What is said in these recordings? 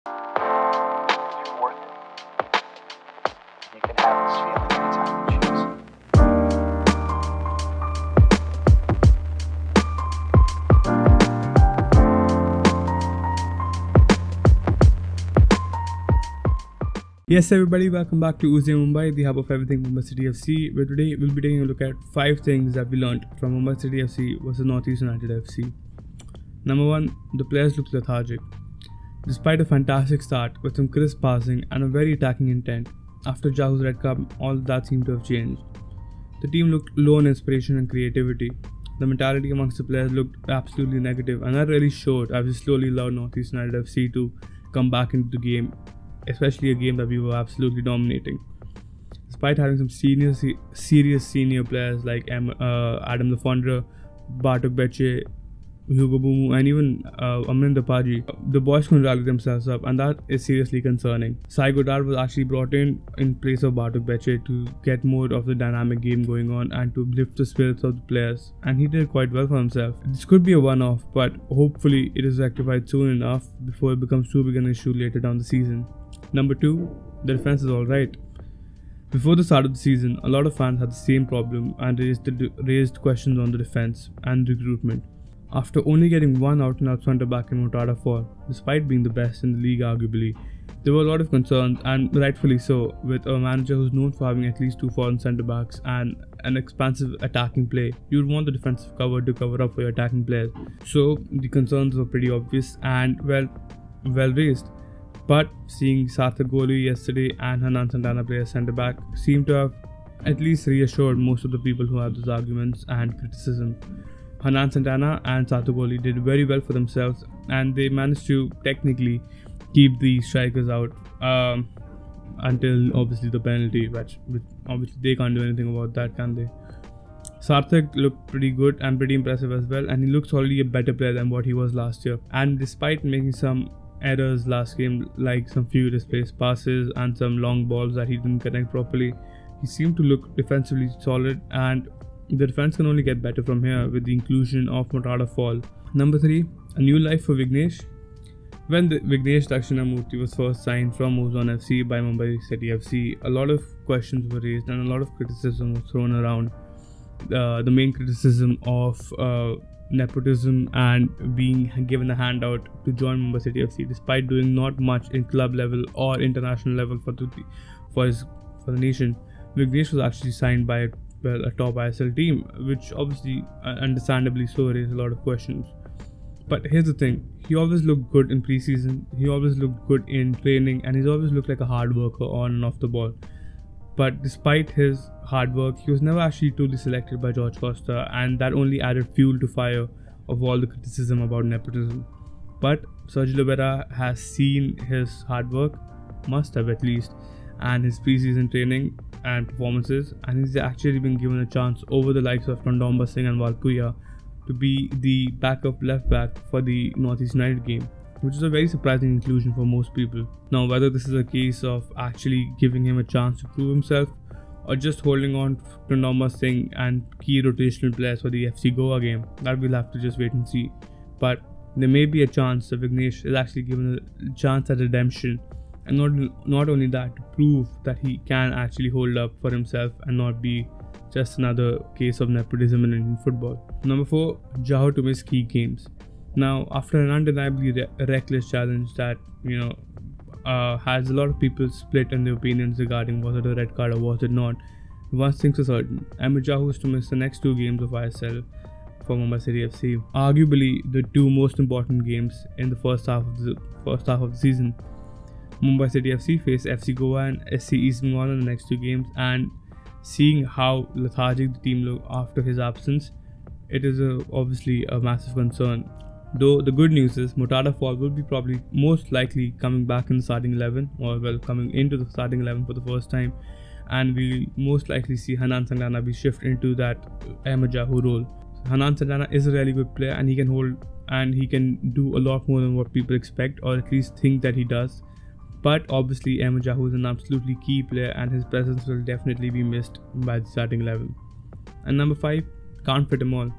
You're worth it. You can have this feeling anytime you choose. Yes everybody, welcome back to Uze Mumbai, the hub of everything Mumbai City FC, where today we'll be taking a look at 5 things that we learned from Mumbai City FC versus Northeast United FC. Number 1, the players looked lethargic. Despite a fantastic start with some crisp passing and a very attacking intent, after Jahu's red card, all that seemed to have changed. The team looked low on inspiration and creativity. The mentality amongst the players looked absolutely negative, and that really showed as we slowly allowed Northeast United FC to come back into the game, especially a game that we were absolutely dominating. Despite having some serious senior players like Adam Lafondra, Bartok Beche, Hugo Bumu, and even Amrinder Paji, the boys couldn't rally themselves up, and that is seriously concerning. Sai Godard was actually brought in place of Bartok Beche to get more of the dynamic game going on and to lift the spirits of the players, and he did quite well for himself. This could be a one-off, but hopefully it is rectified soon enough before it becomes too big an issue later down the season. Number 2, the defense is alright. Before the start of the season, a lot of fans had the same problem and raised questions on the defense and recruitment. After only getting one out-and-out centre-back in Murtada Fall, despite being the best in the league arguably, there were a lot of concerns, and rightfully so, with a manager who's known for having at least 2 foreign centre-backs and an expansive attacking play. You'd want the defensive cover to cover up for your attacking players. So the concerns were pretty obvious and well raised. But seeing Sarthak Golu yesterday and Hanan Santana play as centre-back seemed to have at least reassured most of the people who had those arguments and criticism. Hanan Santana and Sarthak Golu did very well for themselves, and they managed to technically keep the strikers out until obviously the penalty, which obviously they can't do anything about that, can they? Sarthak looked pretty good and pretty impressive as well, and he looks already a better player than what he was last year. And despite making some errors last game, like some few displaced passes and some long balls that he didn't connect properly, he seemed to look defensively solid, and the defense can only get better from here with the inclusion of Murtada Fall. Number 3, a new life for Vignesh. When the Vignesh Dakshinamurthy was first signed from Uzon FC by Mumbai City FC, a lot of questions were raised and a lot of criticism was thrown around. The main criticism of nepotism and being given a handout to join Mumbai City FC, despite doing not much in club level or international level for the nation. Vignesh was actually signed by a top ISL team, which obviously understandably so raised a lot of questions. But here's the thing, he always looked good in preseason, he always looked good in training, and he's always looked like a hard worker on and off the ball. But despite his hard work, he was never actually truly selected by George Costa, and that only added fuel to fire of all the criticism about nepotism. But Sergio Lobera has seen his hard work, must have at least, and his preseason training and performances, and he's actually been given a chance over the likes of Tondomba Singh and Valpuya to be the backup left back for the Northeast United game, which is a very surprising inclusion for most people. Now, whether this is a case of actually giving him a chance to prove himself or just holding on to Tondomba Singh and key rotational players for the FC Goa game, that we'll have to just wait and see. But there may be a chance that Vignesh is actually given a chance at redemption, and not only that, to prove that he can actually hold up for himself and not be just another case of nepotism in Indian football. Number 4, Jahu to miss key games. Now, after an undeniably reckless challenge that has a lot of people split in their opinions regarding was it a red card or was it not, one thing's for certain: Ahmed Jahu is to miss the next 2 games of ISL for Mumbai City FC, arguably the 2 most important games in the first half of the season. Mumbai City FC face FC Goa and SC East Bengal in the next 2 games, and seeing how lethargic the team looked after his absence, it is obviously a massive concern. Though the good news is Murtada Fall will be probably most likely coming back in the starting 11, or coming into the starting 11 for the first time, and we'll most likely see Hanan Santana be shifted into that Ahmed Jahu role. Hanan Santana is a really good player, and he can hold and he can do a lot more than what people expect, or at least think that he does. But obviously Ahmed Jahu is an absolutely key player, and his presence will definitely be missed by the starting 11. And number 5, can't fit him all.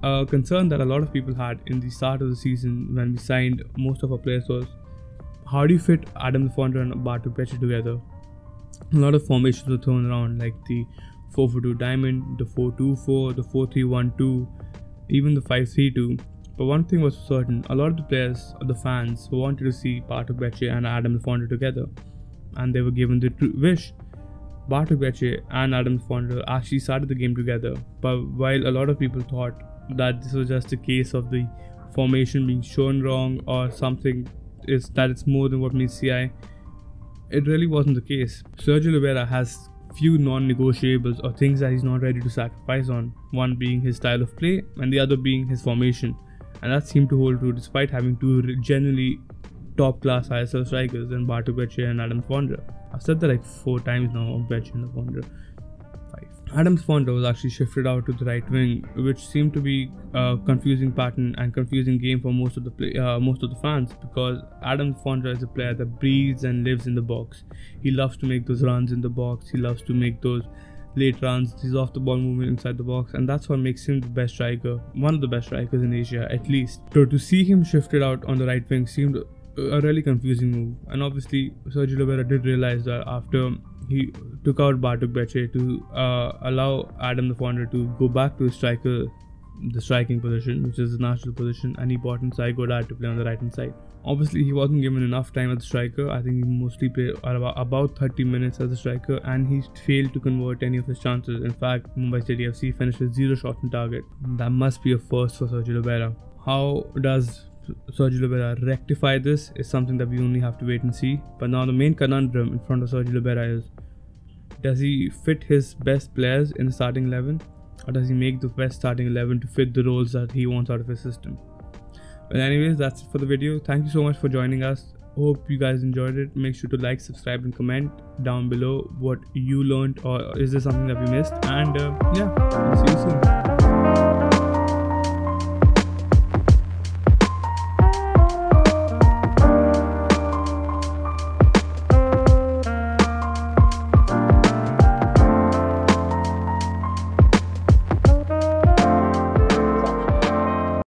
A concern that a lot of people had in the start of the season when we signed most of our players was how do you fit Adam Fonda and Bartek Becce together? A lot of formations were thrown around, like the 4-4-2 diamond, the 4-2-4, the 4-3-1-2, even the 5-3-2. But one thing was certain: a lot of the players, or the fans, who wanted to see Bartek Becce and Adam Fonda together, and they were given the wish. Bartek Becce and Adam Fonda actually started the game together, but while a lot of people thought that this was just a case of the formation being shown wrong or something, is that it's more than what meets the eye, it really wasn't the case. Sergio Oliveira has few non-negotiables, or things that he's not ready to sacrifice on, one being his style of play and the other being his formation, and that seemed to hold true despite having two genuinely top-class ISL strikers in Bartek Becce and Adam Fonda. I've said that like 4 times now of Becce and Fonda. 5. Adam Fonda was actually shifted out to the right wing, which seemed to be a confusing pattern and confusing game for most of the fans, because Adam Fonda is a player that breathes and lives in the box. He loves to make those runs in the box. He loves to make those late runs, his off the ball movement inside the box, and that's what makes him the best striker, one of the best strikers in Asia at least. So to see him shifted out on the right wing seemed a really confusing move, and obviously Sergio Oliveira did realize that after he took out Bartek Becce to allow Adam Fonda to go back to the striking position, which is his natural position, and he brought in Sai Godard to play on the right hand side. Obviously he wasn't given enough time as a striker. I think he mostly played about 30 minutes as a striker, and he failed to convert any of his chances. In fact, Mumbai City FC finished with 0 shots on target. That must be a first for Sergio Oliveira. How does Sergio Oliveira rectify this is something that we only have to wait and see. But now the main conundrum in front of Sergio Oliveira is, does he fit his best players in the starting 11, or does he make the best starting 11 to fit the roles that he wants out of his system? Well, anyways, that's it for the video. Thank you so much for joining us. Hope you guys enjoyed it. Make sure to like, subscribe and comment down below what you learned, or is there something that we missed. And yeah, I'll see you soon.